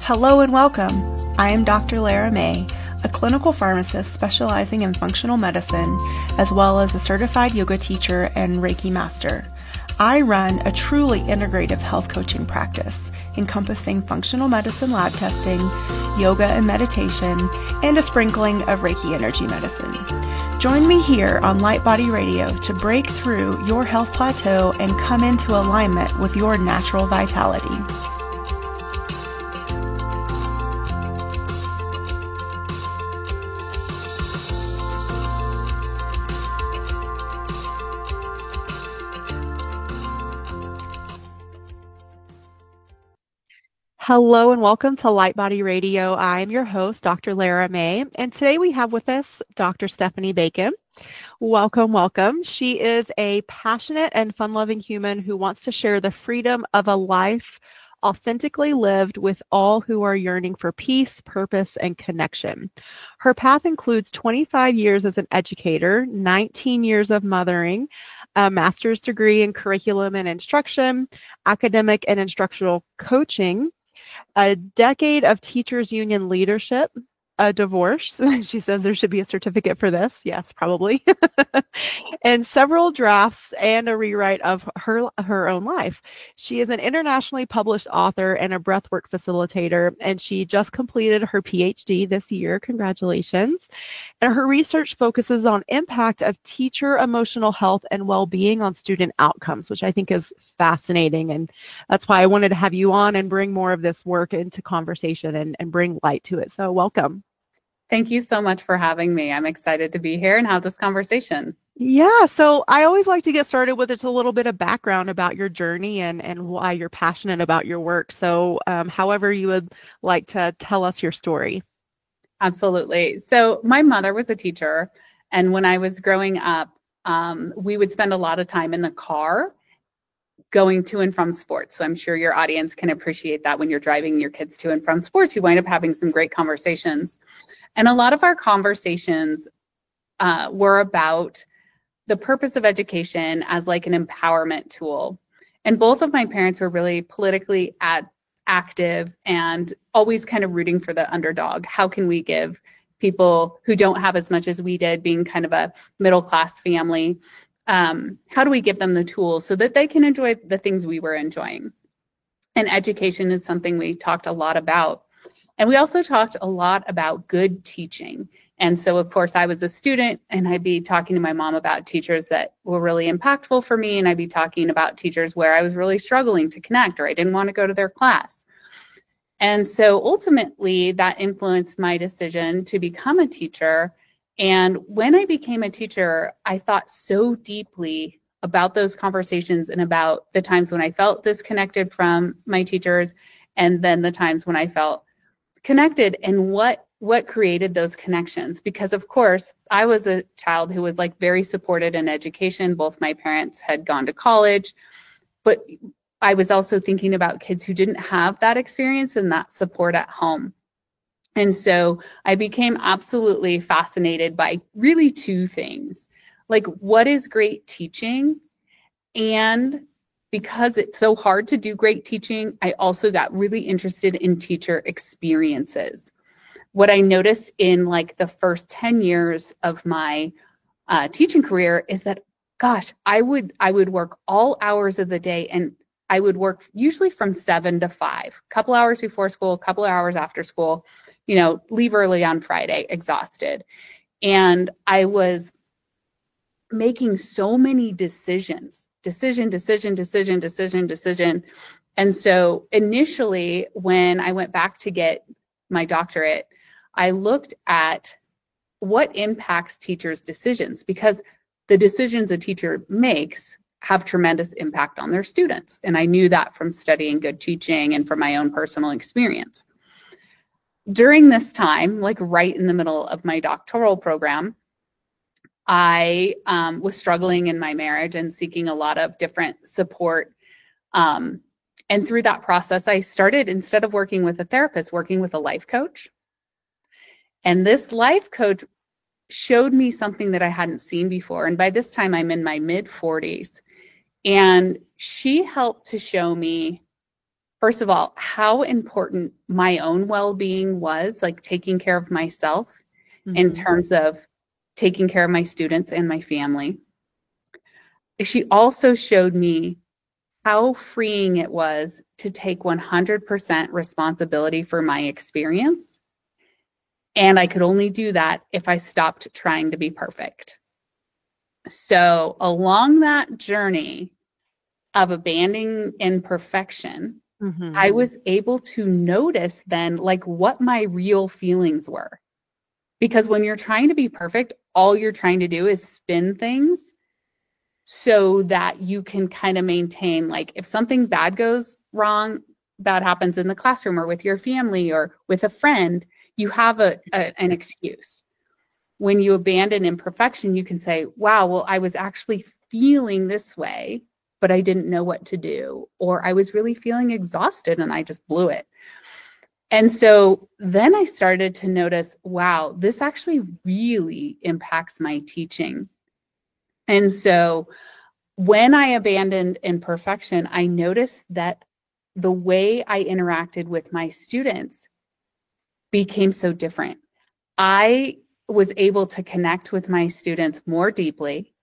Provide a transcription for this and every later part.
Hello and welcome. I am Dr. Lara May, a clinical pharmacist specializing in functional medicine, as well as a certified yoga teacher and Reiki master. I run a truly integrative health coaching practice encompassing functional medicine lab testing, yoga and meditation, and a sprinkling of Reiki energy medicine. Join me here on Light Body Radio to break through your health plateau and come into alignment with your natural vitality. Hello and welcome to Light Body Radio. I'm your host, Dr. Lara May, and today we have with us Dr. Stephanie Bacon. Welcome, welcome. She is a passionate and fun-loving human who wants to share the freedom of a life authentically lived with all who are yearning for peace, purpose, and connection. Her path includes 25 years as an educator, 19 years of mothering, a master's degree in curriculum and instruction, academic and instructional coaching, a decade of teachers union leadership, a divorce. She says there should be a certificate for this. Yes, probably. And several drafts and a rewrite of her own life. She is an internationally published author and a breathwork facilitator, and she just completed her PhD this year. Congratulations. And her research focuses on impact of teacher emotional health and well-being on student outcomes, which I think is fascinating. And that's why I wanted to have you on and bring more of this work into conversation and bring light to it. So welcome. Thank you so much for having me. I'm excited to be here and have this conversation. Yeah, so I always like to get started with just a little bit of background about your journey and why you're passionate about your work. So however you would like to tell us your story. Absolutely. So my mother was a teacher, and when I was growing up, we would spend a lot of time in the car going to and from sports. So I'm sure your audience can appreciate that when you're driving your kids to and from sports, you wind up having some great conversations. And a lot of our conversations were about the purpose of education as like an empowerment tool. And both of my parents were really politically active and always kind of rooting for the underdog. How can we give people who don't have as much as we did, being kind of a middle-class family, how do we give them the tools so that they can enjoy the things we were enjoying? And education is something we talked a lot about. And we also talked a lot about good teaching. And so, of course, I was a student, and I'd be talking to my mom about teachers that were really impactful for me. And I'd be talking about teachers where I was really struggling to connect, or I didn't want to go to their class. And so ultimately, that influenced my decision to become a teacher. And when I became a teacher, I thought so deeply about those conversations and about the times when I felt disconnected from my teachers, and then the times when I felt connected, and what created those connections. Because of course, I was a child who was like very supported in education. Both my parents had gone to college, but I was also thinking about kids who didn't have that experience and that support at home. And so I became absolutely fascinated by really two things, like what is great teaching, and because it's so hard to do great teaching, I also got really interested in teacher experiences. What I noticed in like the first 10 years of my teaching career is that, gosh, I would work all hours of the day, and I would work usually from 7 to 5, a couple hours before school, a couple hours after school, leave early on Friday, exhausted. And I was making so many decisions. And so initially, when I went back to get my doctorate, I looked at what impacts teachers' decisions, because the decisions a teacher makes have tremendous impact on their students. And I knew that from studying good teaching and from my own personal experience. During this time, like right in the middle of my doctoral program, I was struggling in my marriage and seeking a lot of different support. And through that process, I started, instead of working with a therapist, working with a life coach. And this life coach showed me something that I hadn't seen before. And by this time, I'm in my mid-40s. And she helped to show me first of all, how important my own well-being was, like taking care of myself in terms of taking care of my students and my family. She also showed me how freeing it was to take 100% responsibility for my experience. And I could only do that if I stopped trying to be perfect. So along that journey of abandoning imperfection, I was able to notice then like what my real feelings were. Because when you're trying to be perfect, all you're trying to do is spin things so that you can kind of maintain, like if something bad goes wrong, bad happens in the classroom or with your family or with a friend, you have an excuse. When you abandon imperfection, you can say, wow, well, I was actually feeling this way, but I didn't know what to do. Or I was really feeling exhausted and I just blew it. And so then I started to notice, wow, this actually really impacts my teaching. And so when I abandoned imperfection, I noticed that the way I interacted with my students became so different. I was able to connect with my students more deeply.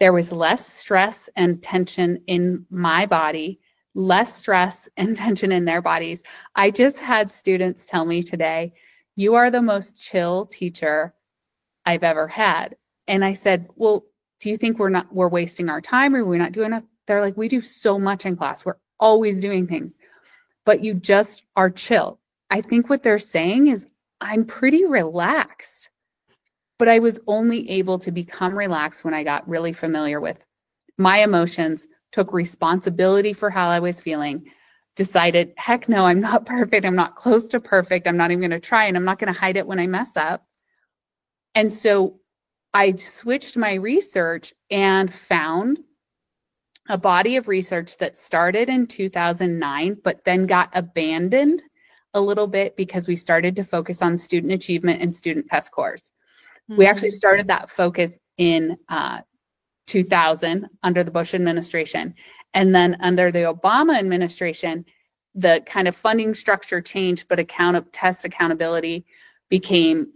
There was less stress and tension in my body, less stress and tension in their bodies. I just had students tell me today, you are the most chill teacher I've ever had. And I said, well, do you think we're wasting our time or we're not doing enough? They're like, we do so much in class. We're always doing things, but you just are chill. I think what they're saying is I'm pretty relaxed, but I was only able to become relaxed when I got really familiar with my emotions, took responsibility for how I was feeling, decided, heck no, I'm not perfect. I'm not close to perfect. I'm not even going to try, and I'm not going to hide it when I mess up. And so I switched my research and found a body of research that started in 2009, but then got abandoned a little bit because we started to focus on student achievement and student test scores. We actually started that focus in 2000 under the Bush administration. And then under the Obama administration, the kind of funding structure changed, but test accountability became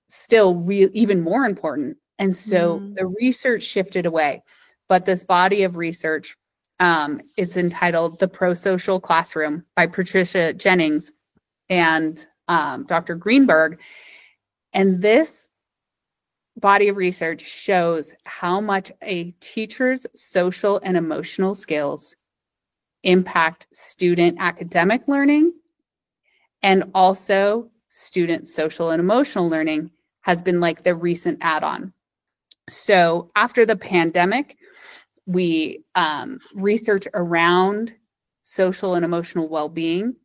still even more important. And so the research shifted away. But this body of research, it's entitled The Pro-Social Classroom by Patricia Jennings and Dr. Greenberg. And this body of research shows how much a teacher's social and emotional skills impact student academic learning, and also student social and emotional learning has been like the recent add-on. So after the pandemic, we research around social and emotional well-being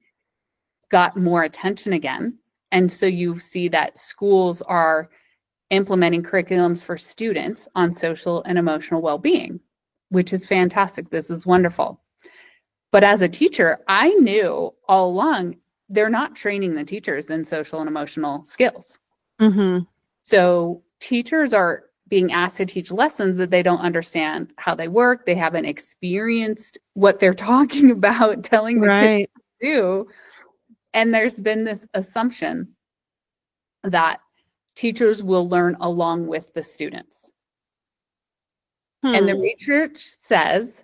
got more attention again. And so you see that schools are implementing curriculums for students on social and emotional well-being, which is fantastic. This is wonderful. But as a teacher, I knew all along they're not training the teachers in social and emotional skills. So teachers are being asked to teach lessons that they don't understand how they work. They haven't experienced what they're talking about, telling the kids to do. And there's been this assumption that teachers will learn along with the students. And the research says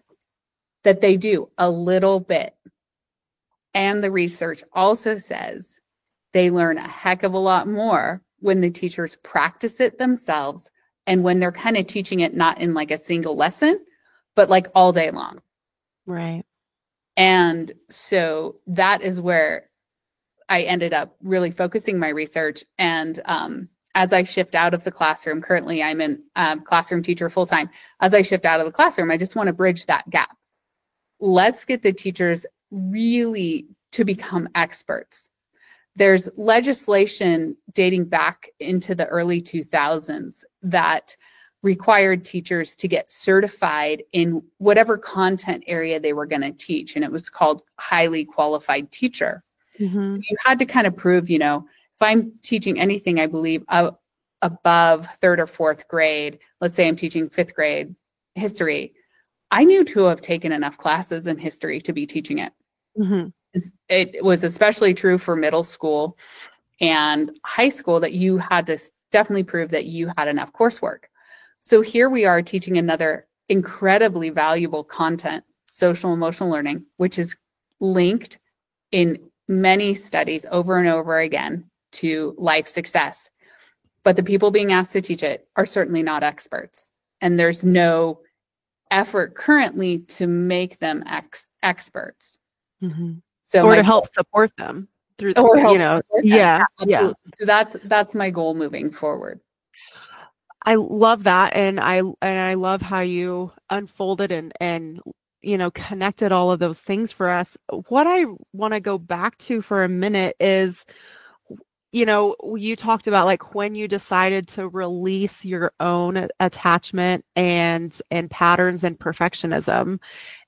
that they do a little bit. And the research also says they learn a heck of a lot more when the teachers practice it themselves and when they're kind of teaching it not in like a single lesson, but like all day long. Right. And so that is where I ended up really focusing my research. And as I shift out of the classroom, currently I'm in classroom teacher full-time. As I shift out of the classroom, I just want to bridge that gap. Let's get the teachers really to become experts. There's legislation dating back into the early 2000s that required teachers to get certified in whatever content area they were going to teach. And it was called highly qualified teacher. So you had to kind of prove, if I'm teaching anything, I believe, above third or fourth grade, let's say I'm teaching fifth grade history, I knew to have taken enough classes in history to be teaching it. And it was especially true for middle school and high school, that you had to definitely prove that you had enough coursework. So here we are teaching another incredibly valuable content, social emotional learning, which is linked in many studies over and over again to life success. But the people being asked to teach it are certainly not experts. And there's no effort currently to make them experts. Mm-hmm. So or to help support them through, or help yeah, absolutely. So that's my goal moving forward. I love that, and I love how you unfolded and connected all of those things for us. What I want to go back to for a minute is, you talked about like when you decided to release your own attachment and patterns and perfectionism,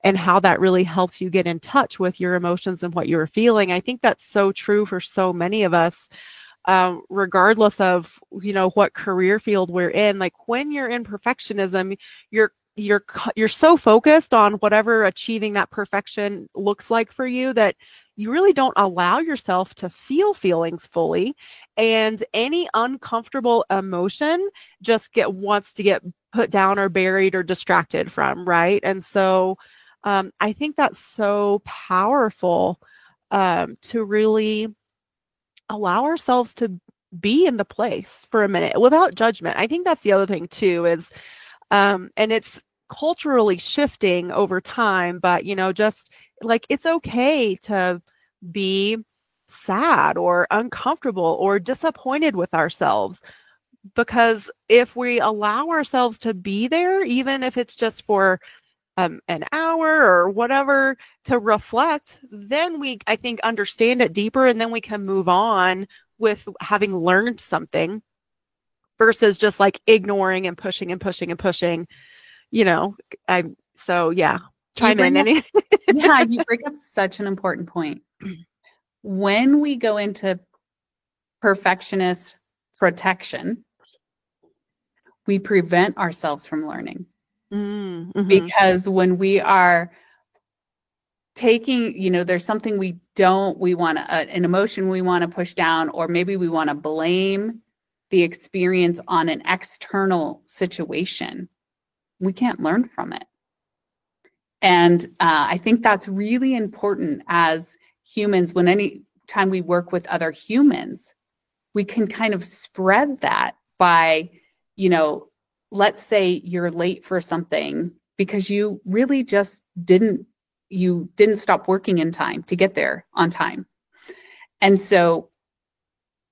and how that really helps you get in touch with your emotions and what you were feeling. I think that's so true for so many of us, regardless of what career field we're in. Like when you're in perfectionism, you're so focused on whatever achieving that perfection looks like for you, that you really don't allow yourself to feel feelings fully, and any uncomfortable emotion just wants to get put down or buried or distracted from, right? And so I think that's so powerful, to really allow ourselves to be in the place for a minute without judgment. I think that's the other thing too, is and it's culturally shifting over time, but just like it's okay to be sad or uncomfortable or disappointed with ourselves, because if we allow ourselves to be there, even if it's just for an hour or whatever, to reflect, then we, I think, understand it deeper, and then we can move on with having learned something, versus just like ignoring and pushing and pushing and pushing. So yeah, chime in. Yeah, you bring up such an important point. When we go into perfectionist protection, we prevent ourselves from learning. Mm-hmm. Because when we are taking, there's something we want an emotion we want to push down, or maybe we want to blame the experience on an external situation, we can't learn from it. And I think that's really important as humans. When any time we work with other humans, we can kind of spread that by, let's say you're late for something because you really just didn't stop working in time to get there on time. And so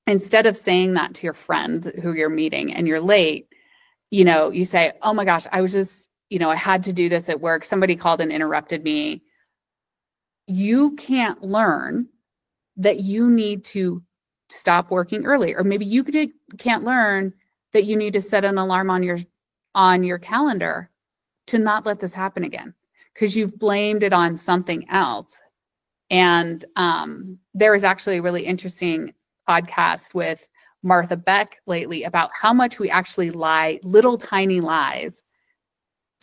instead of saying that to your friend who you're meeting and you're late, you say, oh my gosh, I was just, I had to do this at work. Somebody called and interrupted me. You can't learn that you need to stop working early, or maybe you can't learn that you need to set an alarm on your calendar to not let this happen again, because you've blamed it on something else. And there was actually a really interesting podcast with Martha Beck lately about how much we actually lie, little tiny lies,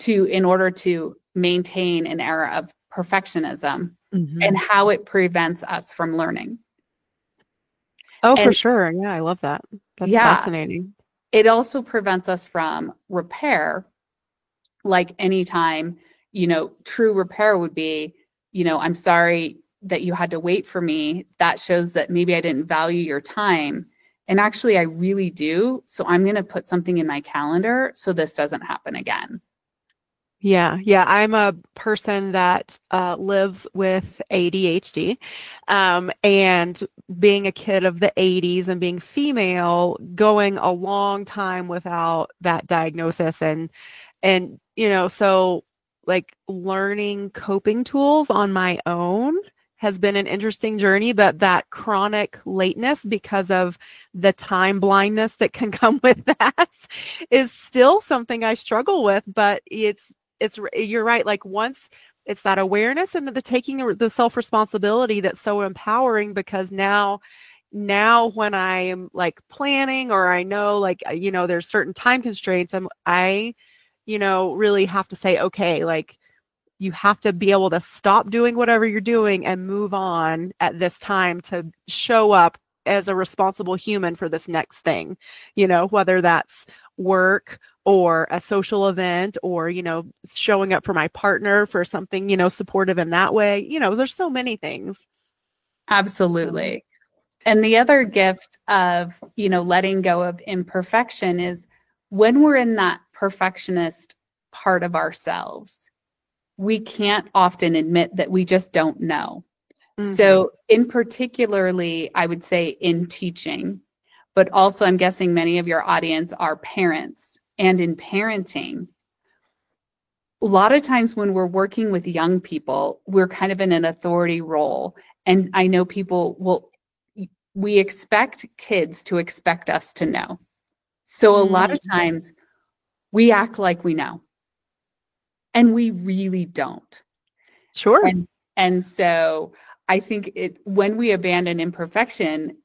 in order to maintain an era of perfectionism, mm-hmm. and how it prevents us from learning. Oh, for sure. Yeah, I love that. That's fascinating. It also prevents us from repair. Like anytime, true repair would be, I'm sorry that you had to wait for me. That shows that maybe I didn't value your time. And actually, I really do. So I'm going to put something in my calendar so this doesn't happen again. Yeah. I'm a person that lives with ADHD, and being a kid of the 80s and being female, going a long time without that diagnosis, and so like learning coping tools on my own has been an interesting journey, but that chronic lateness, because of the time blindness that can come with that, is still something I struggle with. But you're right. Like once it's that awareness and the taking the self-responsibility, that's so empowering, because now when I am like planning, or I know like, there's certain time constraints, I really have to say, okay, like you have to be able to stop doing whatever you're doing and move on at this time to show up as a responsible human for this next thing, whether that's work or a social event or, showing up for my partner for something, supportive in that way. There's so many things. Absolutely. And the other gift of, letting go of imperfection is when we're in that perfectionist part of ourselves, we can't often admit that we just don't know. Mm-hmm. So in particularly, I would say in teaching, but also I'm guessing many of your audience are parents. And in parenting, a lot of times when we're working with young people, we're kind of in an authority role. And I know we expect kids to expect us to know. So a lot of times we act like we know. And we really don't. Sure. And so I think when we abandon imperfection,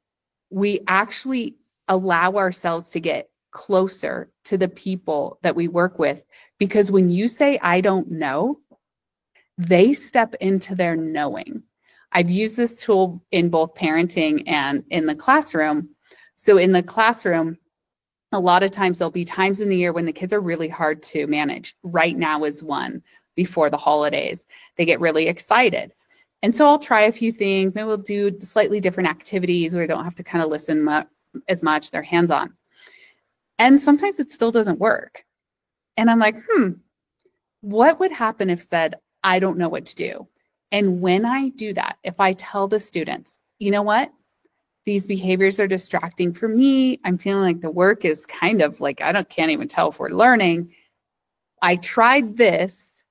we actually allow ourselves to get closer to the people that we work with. Because when you say, I don't know, they step into their knowing. I've used this tool in both parenting and in the classroom. So in the classroom, a lot of times there'll be times in the year when the kids are really hard to manage. Right now is one before the holidays. They get really excited. And so I'll try a few things. Maybe we'll do slightly different activities where they don't have to kind of listen as much. They're hands-on. And sometimes it still doesn't work. And I'm like, what would happen if said, I don't know what to do? And when I do that, if I tell the students, you know what? These behaviors are distracting for me. I'm feeling like the work is kind of like, can't even tell if we're learning. I tried this.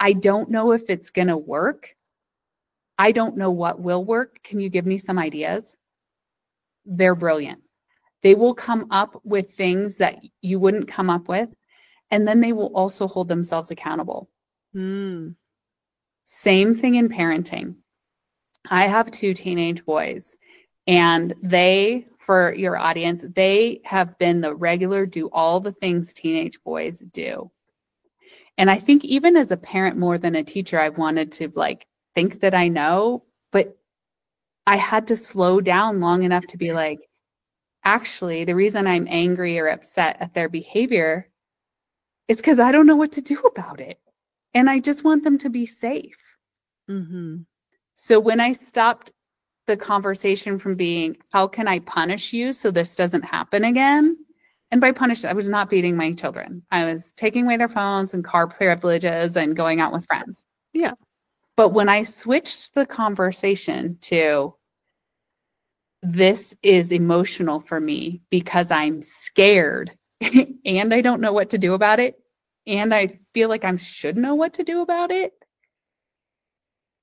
I don't know if it's going to work. I don't know what will work. Can you give me some ideas? They're brilliant. They will come up with things that you wouldn't come up with. And then they will also hold themselves accountable. Same thing in parenting. I have 2 teenage boys, and they, for your audience, they have been the regular do all the things teenage boys do. And I think even as a parent more than a teacher, I've wanted to think that I know, but I had to slow down long enough to be like, actually, the reason I'm angry or upset at their behavior is because I don't know what to do about it. And I just want them to be safe. So when I stopped the conversation from being, how can I punish you so this doesn't happen again? And by punish, I was not beating my children. I was taking away their phones and car privileges and going out with friends. Yeah. But when I switched the conversation to, this is emotional for me because I'm scared and I don't know what to do about it, and I feel like I should know what to do about it,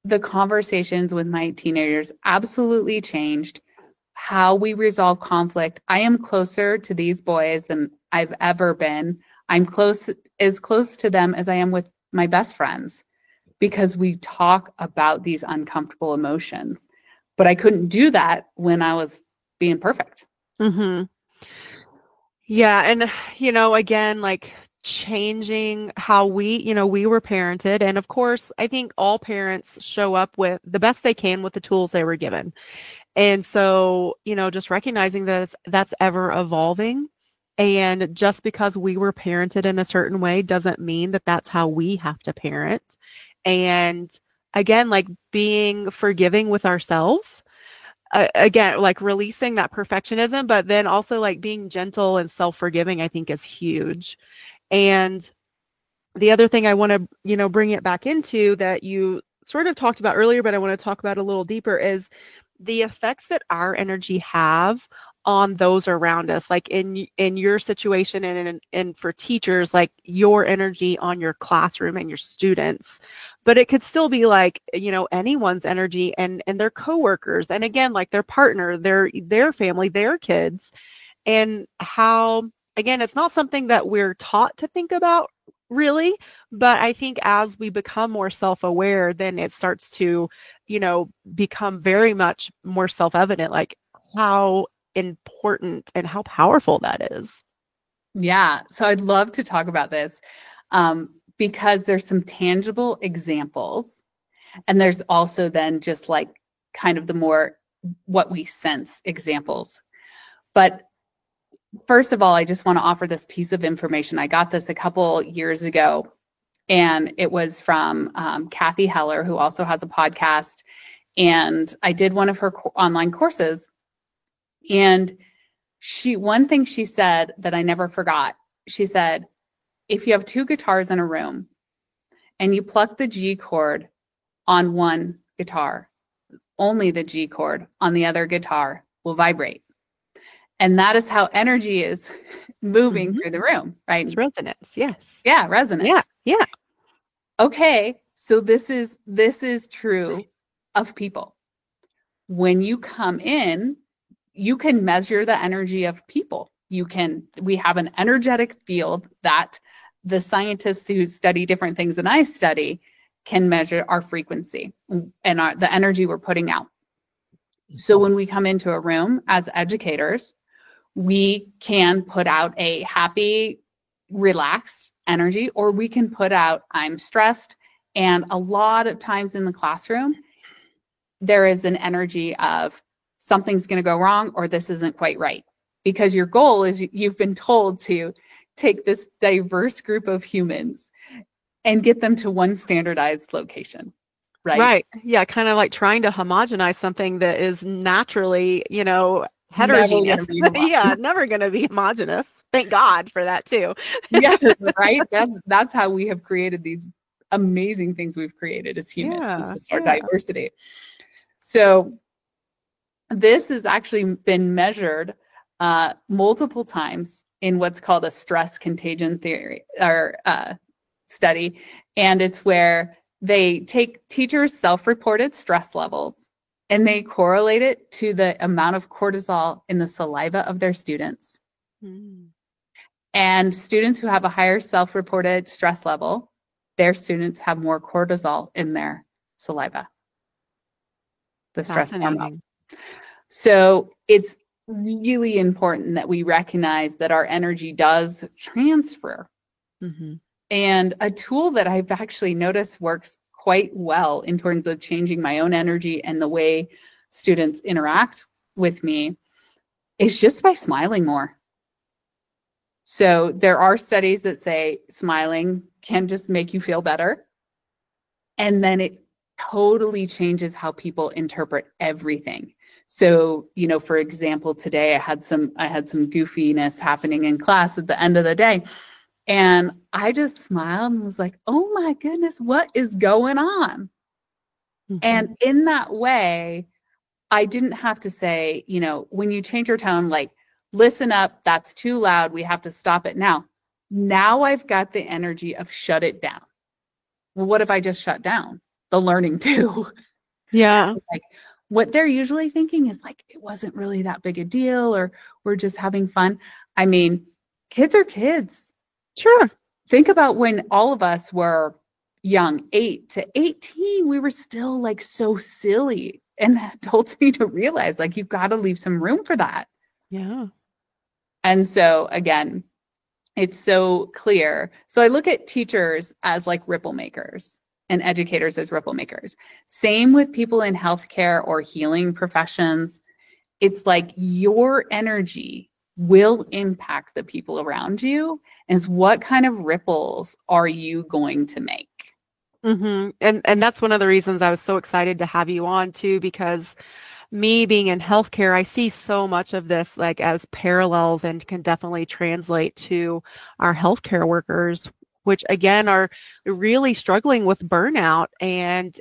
the conversations with my teenagers absolutely changed how we resolve conflict. I am closer to these boys than I've ever been. I'm as close to them as I am with my best friends because we talk about these uncomfortable emotions. But I couldn't do that when I was being perfect. Yeah. And, again, changing how we were parented. And of course, I think all parents show up with the best they can with the tools they were given. And so, just recognizing that's ever evolving. And just because we were parented in a certain way doesn't mean that that's how we have to parent. And again, being forgiving with ourselves. Again, releasing that perfectionism, but then also being gentle and self-forgiving, I think is huge. And the other thing I want to, bring it back into that you sort of talked about earlier, but I want to talk about a little deeper is the effects that our energy have on those around us. In your situation and for teachers, your energy on your classroom and your students, but it could still be anyone's energy and their coworkers. And again, their partner, their family, their kids, and how, again, it's not something that we're taught to think about really, but I think as we become more self-aware, then it starts to, become very much more self-evident, how important and how powerful that is. Yeah. So I'd love to talk about this. because there's some tangible examples. And there's also then just like kind of the more what we sense examples. But first of all, I just want to offer this piece of information. I got this a couple years ago, and it was from Kathy Heller, who also has a podcast. And I did one of her online courses. And one thing she said that I never forgot, she said, if you have two guitars in a room and you pluck the G chord on one guitar, only the G chord on the other guitar will vibrate. And that is how energy is moving through the room, right? It's resonance. Yes. Yeah, resonance. Yeah. Yeah. Okay, so this is true of people. When you come in, you can measure the energy of people. We have an energetic field that the scientists who study different things than I study can measure our frequency and the energy we're putting out. So when we come into a room as educators, we can put out a happy, relaxed energy, or we can put out, I'm stressed. And a lot of times in the classroom, there is an energy of something's going to go wrong, or this isn't quite right. Because your goal is you've been told to take this diverse group of humans and get them to one standardized location, right? Right. Yeah. Kind of like trying to homogenize something that is naturally, heterogeneous. Yeah. Never going to be homogenous. Thank God for that too. Yes, right. That's how we have created these amazing things we've created as humans. Yeah, It's just our diversity. So this has actually been measured multiple times in what's called a stress contagion theory or study. And it's where they take teachers' self-reported stress levels and they correlate it to the amount of cortisol in the saliva of their students. And students who have a higher self-reported stress level, their students have more cortisol in their saliva, the stress hormone. So it's really important that we recognize that our energy does transfer. And a tool that I've actually noticed works quite well in terms of changing my own energy and the way students interact with me is just by smiling more. So there are studies that say smiling can just make you feel better. And then it totally changes how people interpret everything. So, for example, today I had some goofiness happening in class at the end of the day. And I just smiled and was like, oh my goodness, what is going on? And in that way, I didn't have to say, when you change your tone, like, listen up, that's too loud, we have to stop it now. Now I've got the energy of shut it down. Well, what if I just shut down the learning too? Yeah. Like, what they're usually thinking is like, it wasn't really that big a deal, or we're just having fun. I mean, kids are kids. Sure. Think about when all of us were young, 8 to 18, we were still like so silly. And adults need to realize like, you've got to leave some room for that. Yeah. And so again, it's so clear. So I look at teachers as like ripple makers and educators as ripple makers. Same with people in healthcare or healing professions. It's like your energy will impact the people around you. And what kind of ripples are you going to make? And that's one of the reasons I was so excited to have you on too, because me being in healthcare, I see so much of this like as parallels and can definitely translate to our healthcare workers, which again are really struggling with burnout and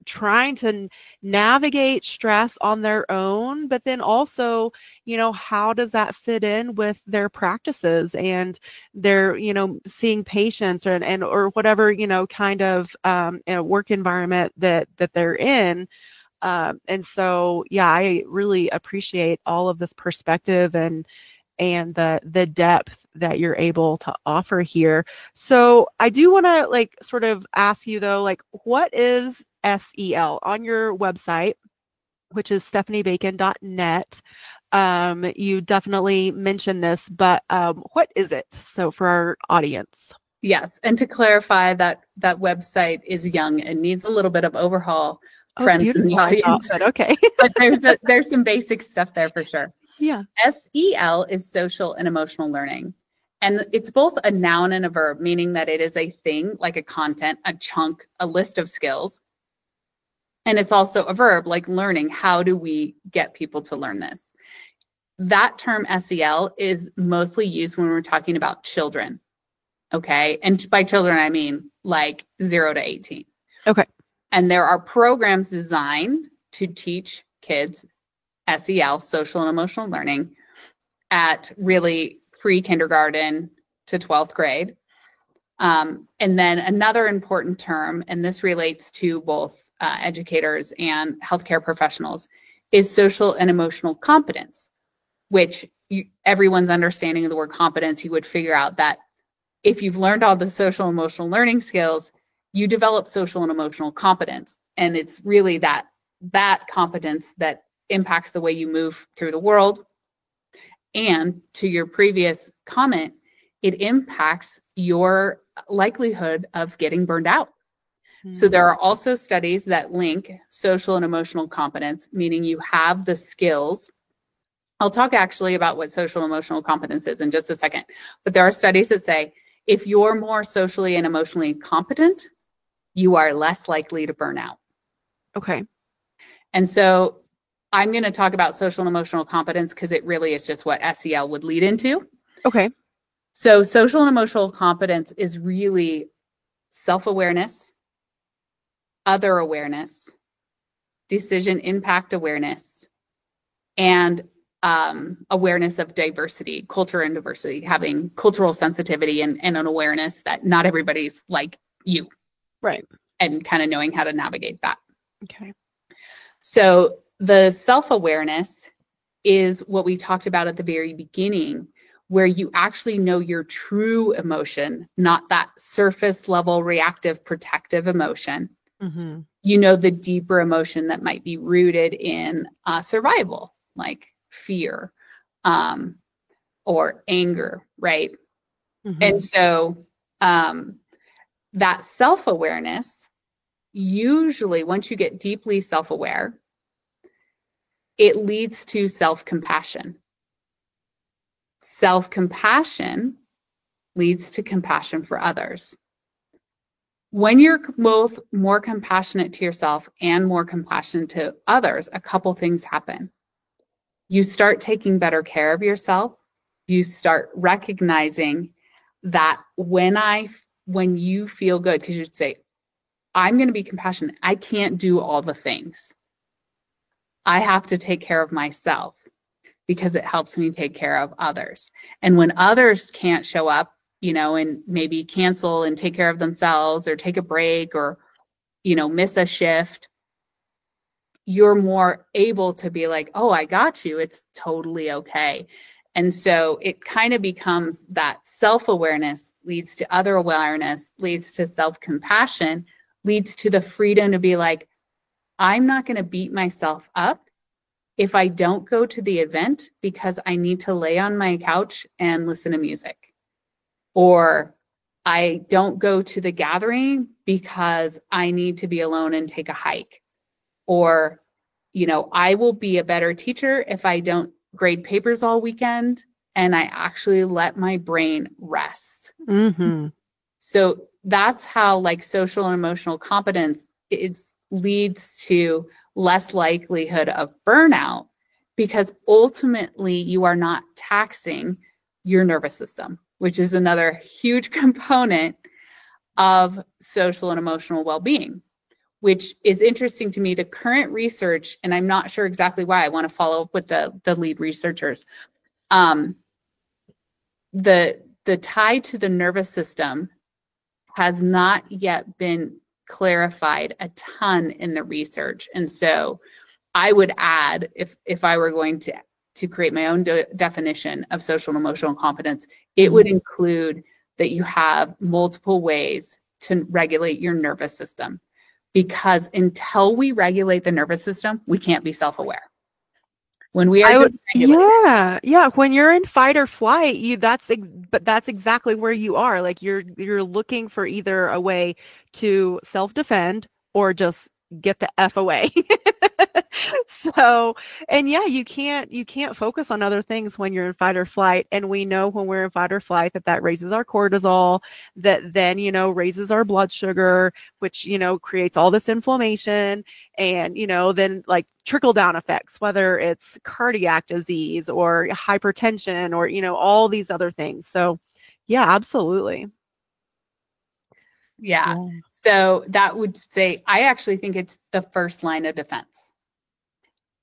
trying to navigate stress on their own, but then also, how does that fit in with their practices and their, seeing patients or whatever, kind of work environment that they're in. And so, yeah, I really appreciate all of this perspective and the depth that you're able to offer here. So I do want to like sort of ask you though, like, what is SEL on your website, which is stephaniebacon.net? You definitely mentioned this, but what is it? So for our audience. Yes. And to clarify, that website is young and needs a little bit of overhaul, friends in the audience. But okay. But there's some basic stuff there for sure. Yeah. SEL is social and emotional learning. And it's both a noun and a verb, meaning that it is a thing, like a content, a chunk, a list of skills. And it's also a verb, like learning. How do we get people to learn this? That term SEL is mostly used when we're talking about children. Okay. And by children, I mean like 0 to 18. Okay. And there are programs designed to teach kids SEL, social and emotional learning, at really pre-kindergarten to 12th grade. And then another important term, and this relates to both educators and healthcare professionals, is social and emotional competence, which everyone's understanding of the word competence, you would figure out that if you've learned all the social and emotional learning skills, you develop social and emotional competence. And it's really that competence that impacts the way you move through the world. And to your previous comment, it impacts your likelihood of getting burned out. Mm-hmm. So there are also studies that link social and emotional competence, meaning you have the skills. I'll talk actually about what social and emotional competence is in just a second. But there are studies that say if you're more socially and emotionally competent, you are less likely to burn out. Okay. And so I'm going to talk about social and emotional competence because it really is just what SEL would lead into. Okay. So social and emotional competence is really self-awareness, other awareness, decision impact awareness, and awareness of diversity, culture and diversity, having cultural sensitivity and an awareness that not everybody's like you. Right. And kind of knowing how to navigate that. Okay. So the self-awareness is what we talked about at the very beginning, where you actually know your true emotion, not that surface level reactive protective emotion. Mm-hmm. You know the deeper emotion that might be rooted in survival, like fear or anger, right? Mm-hmm. And so that self-awareness, usually once you get deeply self-aware, it leads to self-compassion. Self-compassion leads to compassion for others. When you're both more compassionate to yourself and more compassionate to others, a couple things happen. You start taking better care of yourself. You start recognizing that when you feel good, because you'd say, I'm going to be compassionate. I can't do all the things. I have to take care of myself because it helps me take care of others. And when others can't show up, and maybe cancel and take care of themselves or take a break or, miss a shift, you're more able to be like, oh, I got you. It's totally okay. And so it kind of becomes that self-awareness leads to other awareness, leads to self-compassion, leads to the freedom to be like, I'm not going to beat myself up if I don't go to the event because I need to lay on my couch and listen to music. Or I don't go to the gathering because I need to be alone and take a hike. Or, I will be a better teacher if I don't grade papers all weekend and I actually let my brain rest. Mm-hmm. So that's how social and emotional competence leads to less likelihood of burnout, because ultimately you are not taxing your nervous system, which is another huge component of social and emotional well-being, which is interesting to me. The current research, and I'm not sure exactly why, I want to follow up with the lead researchers. The tie to the nervous system has not yet been clarified a ton in the research. And so I would add, if I were going to create my own definition of social and emotional competence, it would include that you have multiple ways to regulate your nervous system. Because until we regulate the nervous system, we can't be self-aware. when we are dysregulated. Yeah. When you're in fight or flight, but that's exactly where you are. Like you're looking for either a way to self-defend or just get the F away. So, and yeah, you can't focus on other things when you're in fight or flight. And we know when we're in fight or flight that raises our cortisol, that then, raises our blood sugar, which, creates all this inflammation and, then like trickle down effects, whether it's cardiac disease or hypertension or, all these other things. So yeah, absolutely. Yeah. Yeah. So that would say, I actually think it's the first line of defense.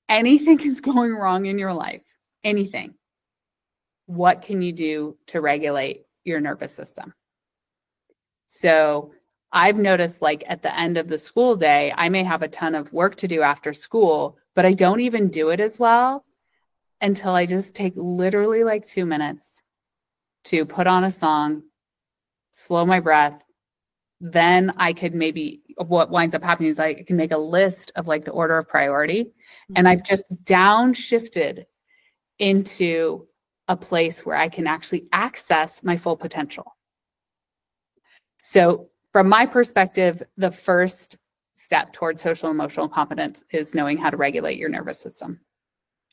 Anything is going wrong in your life, anything. What can you do to regulate your nervous system? So I've noticed, like, at the end of the school day, I may have a ton of work to do after school, but I don't even do it as well until I just take literally like 2 minutes to put on a song, slow my breath. Then I could maybe, what winds up happening is I can make a list of like the order of priority. And I've just downshifted into a place where I can actually access my full potential. So from my perspective, the first step towards social emotional competence is knowing how to regulate your nervous system.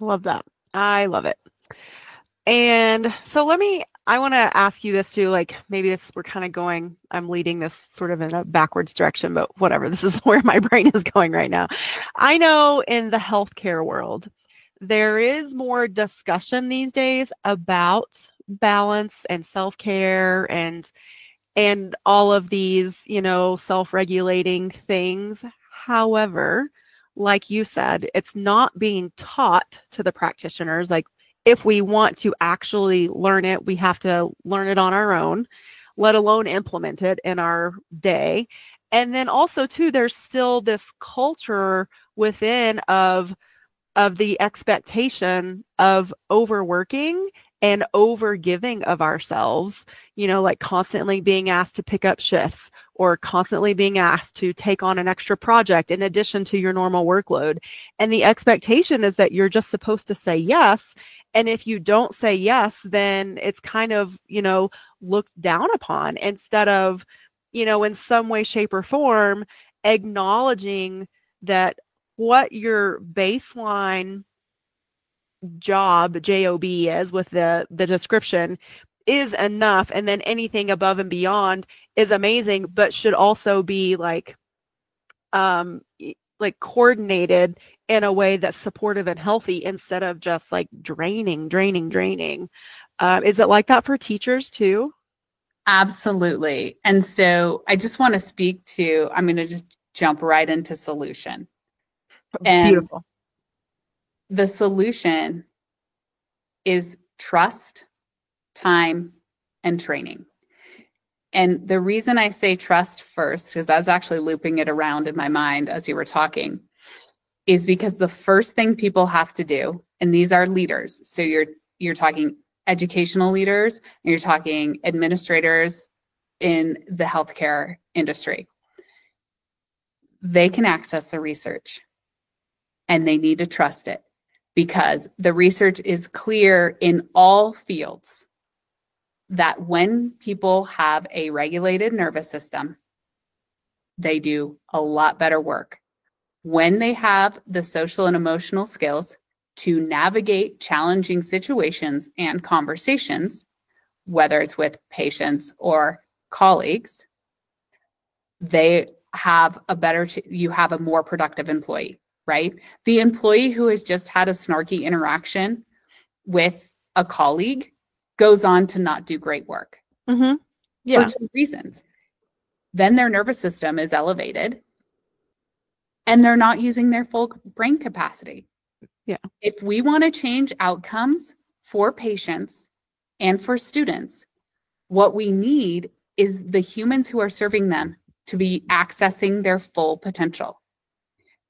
Love that. I love it. And so I want to ask you this too, like maybe we're kind of going, I'm leading this sort of in a backwards direction, but whatever, this is where my brain is going right now. I know in the healthcare world, there is more discussion these days about balance and self-care and all of these, self-regulating things. However, like you said, it's not being taught to the practitioners. Like if we want to actually learn it, we have to learn it on our own, let alone implement it in our day. And then also too, there's still this culture within of the expectation of overworking and over giving of ourselves, like constantly being asked to pick up shifts or constantly being asked to take on an extra project in addition to your normal workload. And the expectation is that you're just supposed to say yes. And if you don't say yes, then it's kind of, looked down upon instead of, in some way, shape, or form, acknowledging that what your baseline job is with the description is enough, and then anything above and beyond is amazing, but should also be like coordinated in a way that's supportive and healthy instead of just like draining. Is it like that for teachers too? Absolutely. And so I just want to speak to, I'm going to just jump right into solution. And Beautiful. the solution is trust, time, and training. And the reason I say trust first, because I was actually looping it around in my mind as you were talking, is because the first thing people have to do, and these are leaders, so you're talking educational leaders, and you're talking administrators in the healthcare industry, they can access the research and they need to trust it because the research is clear in all fields that when people have a regulated nervous system, they do a lot better work. When they have the social and emotional skills to navigate challenging situations and conversations, whether it's with patients or colleagues, they have you have a more productive employee, right? The employee who has just had a snarky interaction with a colleague goes on to not do great work. Mm-hmm. Yeah. For two reasons. Then their nervous system is elevated and they're not using their full brain capacity. Yeah. If we want to change outcomes for patients and for students, what we need is the humans who are serving them to be accessing their full potential,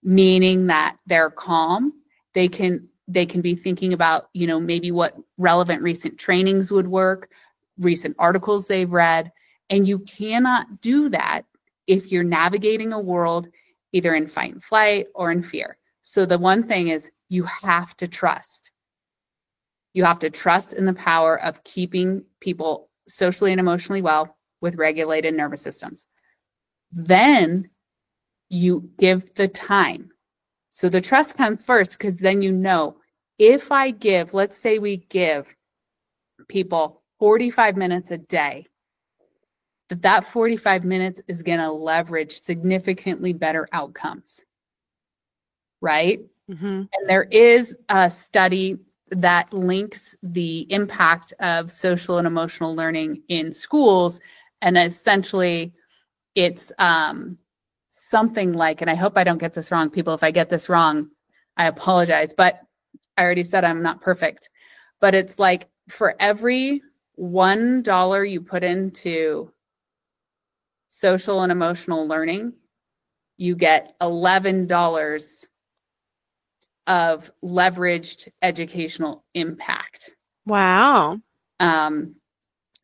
meaning that they're calm. They can be thinking about, maybe what relevant recent trainings would work, recent articles they've read. And you cannot do that if you're navigating a world either in fight and flight or in fear. So the one thing is you have to trust. You have to trust in the power of keeping people socially and emotionally well with regulated nervous systems. Then you give the time. So the trust comes first, because then you know, if I give, let's say we give people 45 minutes a day, that 45 minutes is going to leverage significantly better outcomes, right? Mm-hmm. And there is a study that links the impact of social and emotional learning in schools. And essentially, it's something like, and I hope I don't get this wrong, people, if I get this wrong, I apologize, but I already said I'm not perfect. But it's like, for every $1 you put into social and emotional learning, you get $11 of leveraged educational impact. Wow.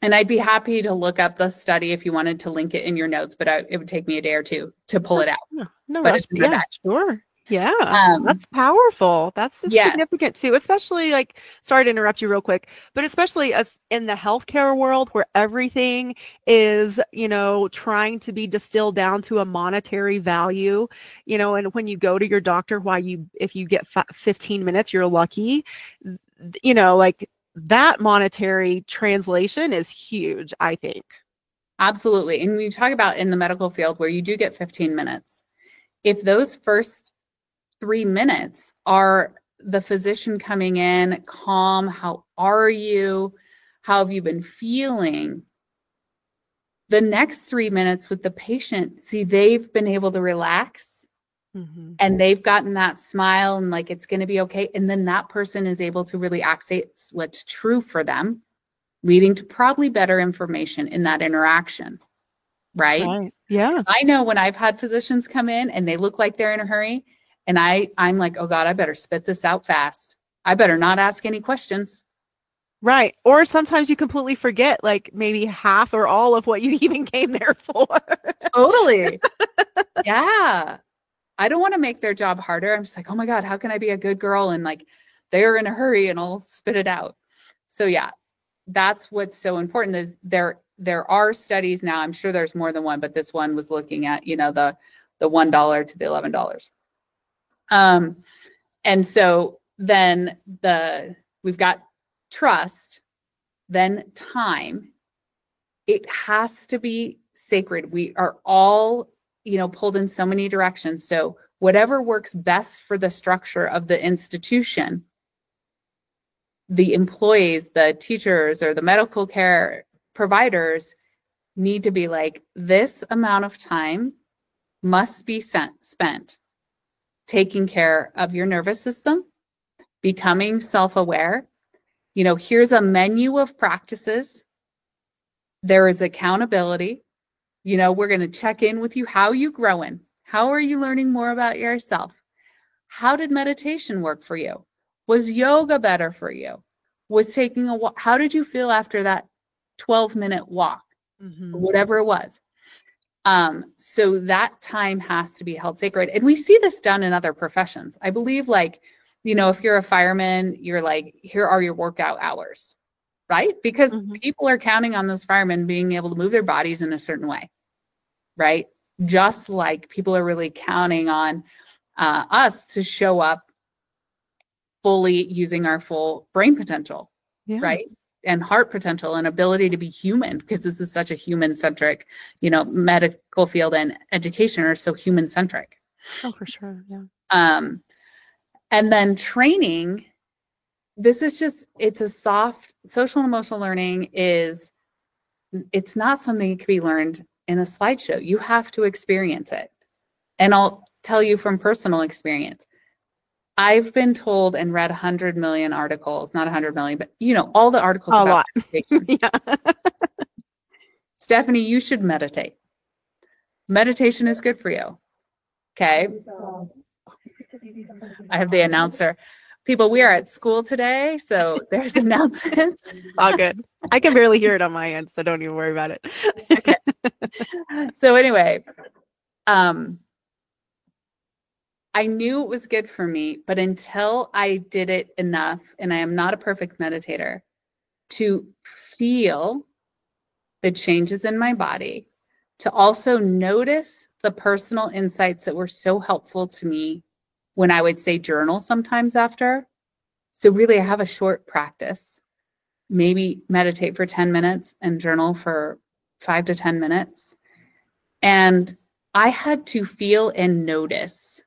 And I'd be happy to look up the study if you wanted to link it in your notes, but it would take me a day or two to pull it out. No, but it's in my bag. Sure. Yeah, that's powerful. That's significant too, especially like, sorry to interrupt you real quick, but especially as in the healthcare world where everything is, trying to be distilled down to a monetary value, and when you go to your doctor, if you get 15 minutes, you're lucky, like that monetary translation is huge, I think. Absolutely. And when you talk about in the medical field where you do get 15 minutes, if those first 3 minutes are the physician coming in, calm, how are you? How have you been feeling? The next 3 minutes with the patient, see, they've been able to relax, and they've gotten that smile and like, it's going to be okay. And then that person is able to really access what's true for them, leading to probably better information in that interaction. Right? Yeah. I know when I've had physicians come in and they look like they're in a hurry, and I'm like, oh God, I better spit this out fast. I better not ask any questions. Right. Or sometimes you completely forget like maybe half or all of what you even came there for. Totally. Yeah. I don't want to make their job harder. I'm just like, oh my God, how can I be a good girl? And like, they're in a hurry and I'll spit it out. So yeah, that's what's so important is there are studies now. I'm sure there's more than one, but this one was looking at, the $1 to the $11. And so then we've got trust, then time. It has to be sacred. We are all, pulled in so many directions. So whatever works best for the structure of the institution, the employees, the teachers, or the medical care providers need to be like, this amount of time must be spent taking care of your nervous system, becoming self-aware. Here's a menu of practices. There is accountability. We're going to check in with you. How are you growing? How are you learning more about yourself? How did meditation work for you? Was yoga better for you? Was taking a walk? How did you feel after that 12-minute walk? Whatever it was. So that time has to be held sacred. And we see this done in other professions. I believe if you're a fireman, you're like, here are your workout hours, right? Because people are counting on those firemen being able to move their bodies in a certain way, right? Just like people are really counting on us to show up fully using our full brain potential, right? And heart potential and ability to be human, because this is such a human-centric, medical field and education are so human-centric. Oh, for sure. Yeah. And then training, this is just, it's a soft, social and emotional learning it's not something that can be learned in a slideshow. You have to experience it. And I'll tell you from personal experience, I've been told and read 100 million articles, not 100 million, but all the articles about meditation. Yeah. Stephanie, you should meditate. Meditation is good for you. Okay. I have the announcer. People, we are at school today, so there's announcements. All good. I can barely hear it on my end, so don't even worry about it. Okay. So anyway, I I knew it was good for me, but until I did it enough, and I am not a perfect meditator, to feel the changes in my body, to also notice the personal insights that were so helpful to me when I would say journal sometimes after. So really, I have a short practice, maybe meditate for 10 minutes and journal for 5 to 10 minutes. And I had to feel and notice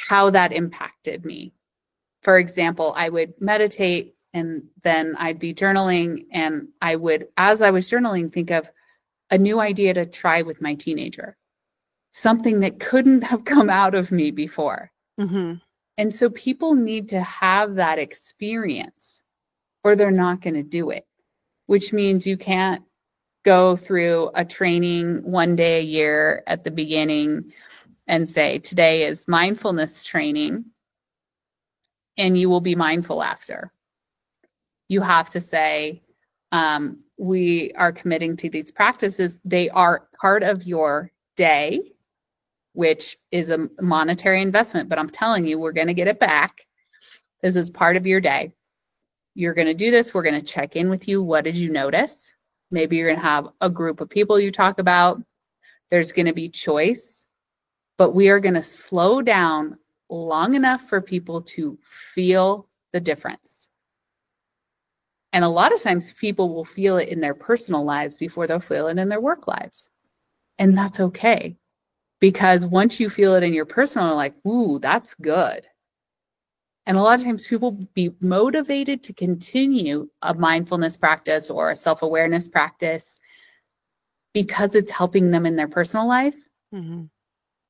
how that impacted me. For example, I would meditate and then I'd be journaling, and I would, as I was journaling, think of a new idea to try with my teenager, something that couldn't have come out of me before. Mm-hmm. And so people need to have that experience or they're not going to do it, which means you can't go through a training one day a year at the beginning and say, today is mindfulness training, and you will be mindful after. You have to say, we are committing to these practices. They are part of your day, which is a monetary investment, but I'm telling you, we're going to get it back. This is part of your day. You're going to do this. We're going to check in with you. What did you notice? Maybe you're going to have a group of people you talk about. There's going to be choice, but we are going to slow down long enough for people to feel the difference. And a lot of times people will feel it in their personal lives before they'll feel it in their work lives. And that's okay. Because once you feel it in your personal, you're like, ooh, that's good. And a lot of times people be motivated to continue a mindfulness practice or a self-awareness practice because it's helping them in their personal life. Mm-hmm.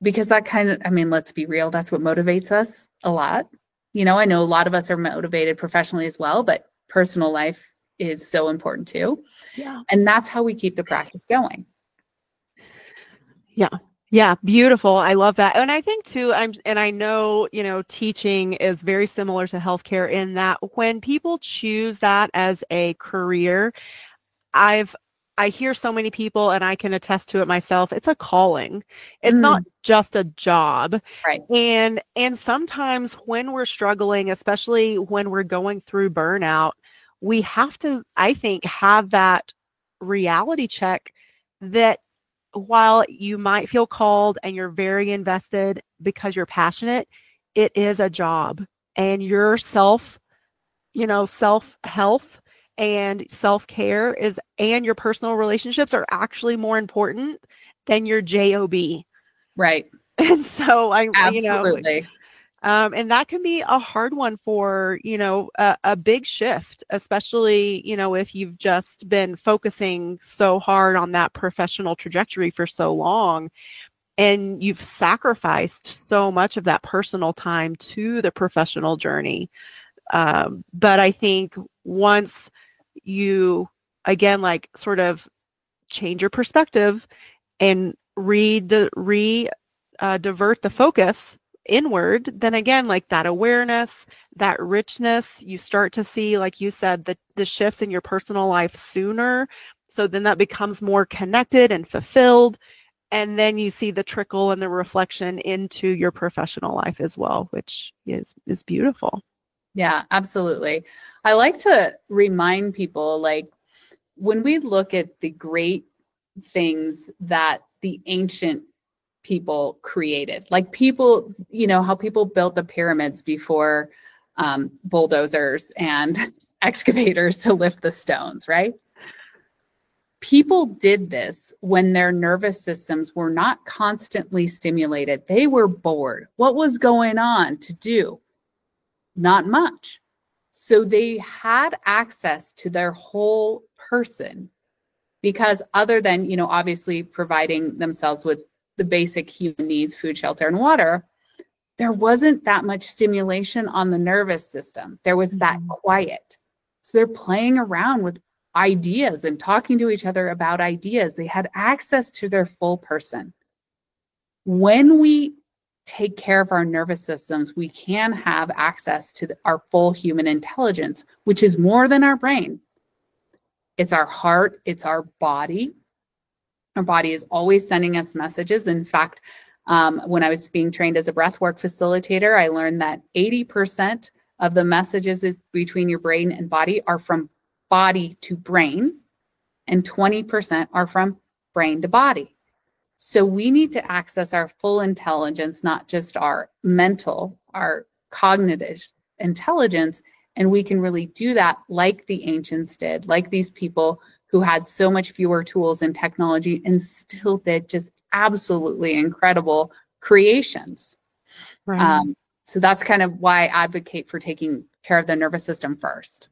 Because that kind of, I mean, let's be real, that's what motivates us a lot. You know, I know a lot of us are motivated professionally as well, but personal life is so important too. Yeah. And that's how we keep the practice going. Yeah. Yeah. Beautiful. I love that. And I think too, I know, teaching is very similar to healthcare in that when people choose that as a career, I hear so many people, and I can attest to it myself. It's a calling. It's not just a job. Right. And sometimes when we're struggling, especially when we're going through burnout, we have to, I think, have that reality check that while you might feel called and you're very invested because you're passionate, it is a job, and your self-health and self-care and your personal relationships are actually more important than your job. Right. And so Absolutely. And that can be a hard one for, a big shift, especially, if you've just been focusing so hard on that professional trajectory for so long, and you've sacrificed so much of that personal time to the professional journey. But I think once you, again, like sort of change your perspective and divert the focus inward, then again, like that awareness, that richness, you start to see, like you said, the shifts in your personal life sooner. So then that becomes more connected and fulfilled. And then you see the trickle and the reflection into your professional life as well, which is beautiful. Yeah, absolutely. I like to remind people, like, when we look at the great things that the ancient people created, like people, how people built the pyramids before bulldozers and excavators to lift the stones, right? People did this when their nervous systems were not constantly stimulated. They were bored. What was going on to do? Not much. So they had access to their whole person because other than, obviously providing themselves with the basic human needs, food, shelter, and water, there wasn't that much stimulation on the nervous system. There was that quiet. So they're playing around with ideas and talking to each other about ideas. They had access to their full person. When we take care of our nervous systems, we can have access to our full human intelligence, which is more than our brain. It's our heart, it's our body. Our body is always sending us messages. In fact, When I was being trained as a breathwork facilitator, I learned that 80% of the messages between your brain and body are from body to brain, and 20% are from brain to body. So we need to access our full intelligence, not just our mental, our cognitive intelligence. And we can really do that like the ancients did, like these people who had so much fewer tools and technology and still did just absolutely incredible creations. Right. So that's kind of why I advocate for taking care of the nervous system first.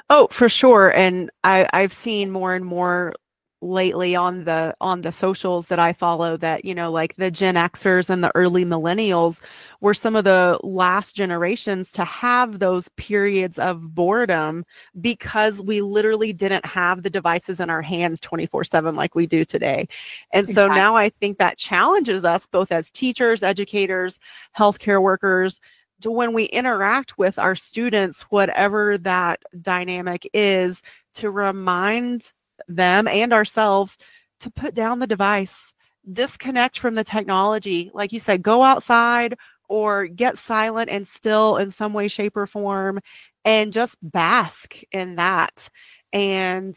Oh, for sure. And I've seen more and more lately on the socials that I follow that, like the Gen Xers and the early millennials were some of the last generations to have those periods of boredom because we literally didn't have the devices in our hands 24/7 like we do today. And so Exactly. now I think that challenges us both as teachers, educators, healthcare workers, to when we interact with our students, whatever that dynamic is, to remind them and ourselves to put down the device, disconnect from the technology. Like you said, go outside or get silent and still in some way, shape, or form, and just bask in that. And,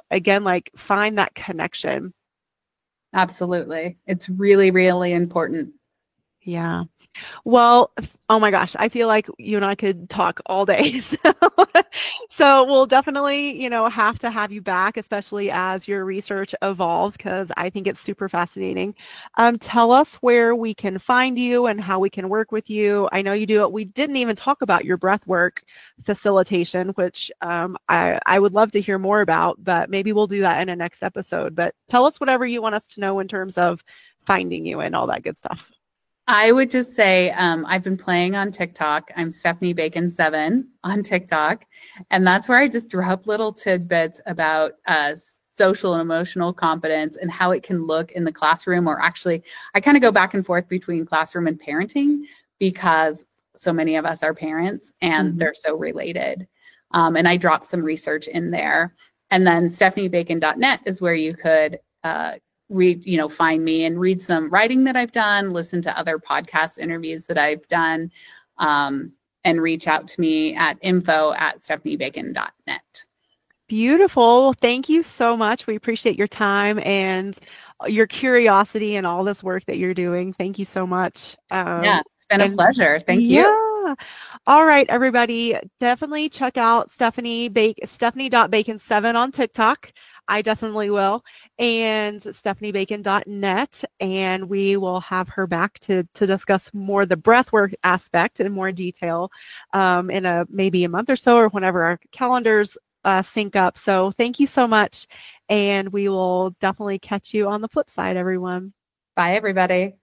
again, like find that connection. Absolutely. It's really, really important. Yeah. Well, oh my gosh, I feel like you and I could talk all day. So we'll definitely, have to have you back, especially as your research evolves, because I think it's super fascinating. Tell us where we can find you and how we can work with you. I know you do it. We didn't even talk about your breathwork facilitation, which I would love to hear more about, but maybe we'll do that in a next episode. But tell us whatever you want us to know in terms of finding you and all that good stuff. I would just say I've been playing on TikTok. I'm Stephanie Bacon 7 on TikTok. And that's where I just drop little tidbits about social and emotional competence and how it can look in the classroom. Or actually, I kind of go back and forth between classroom and parenting because so many of us are parents and they're so related. And I drop some research in there. And then stephaniebacon.net is where you could read, find me and read some writing that I've done, listen to other podcast interviews that I've done, and reach out to me at info@stephaniebacon.net. Beautiful. Thank you so much. We appreciate your time and your curiosity and all this work that you're doing. Thank you so much. Yeah, it's been a pleasure. Thank you. Yeah. All right, everybody. Definitely check out Stephanie.Bacon7 on TikTok. I definitely will. And stephaniebacon.net. And we will have her back to discuss more the breathwork aspect in more detail in maybe a month or so, or whenever our calendars sync up. So thank you so much. And we will definitely catch you on the flip side, everyone. Bye, everybody.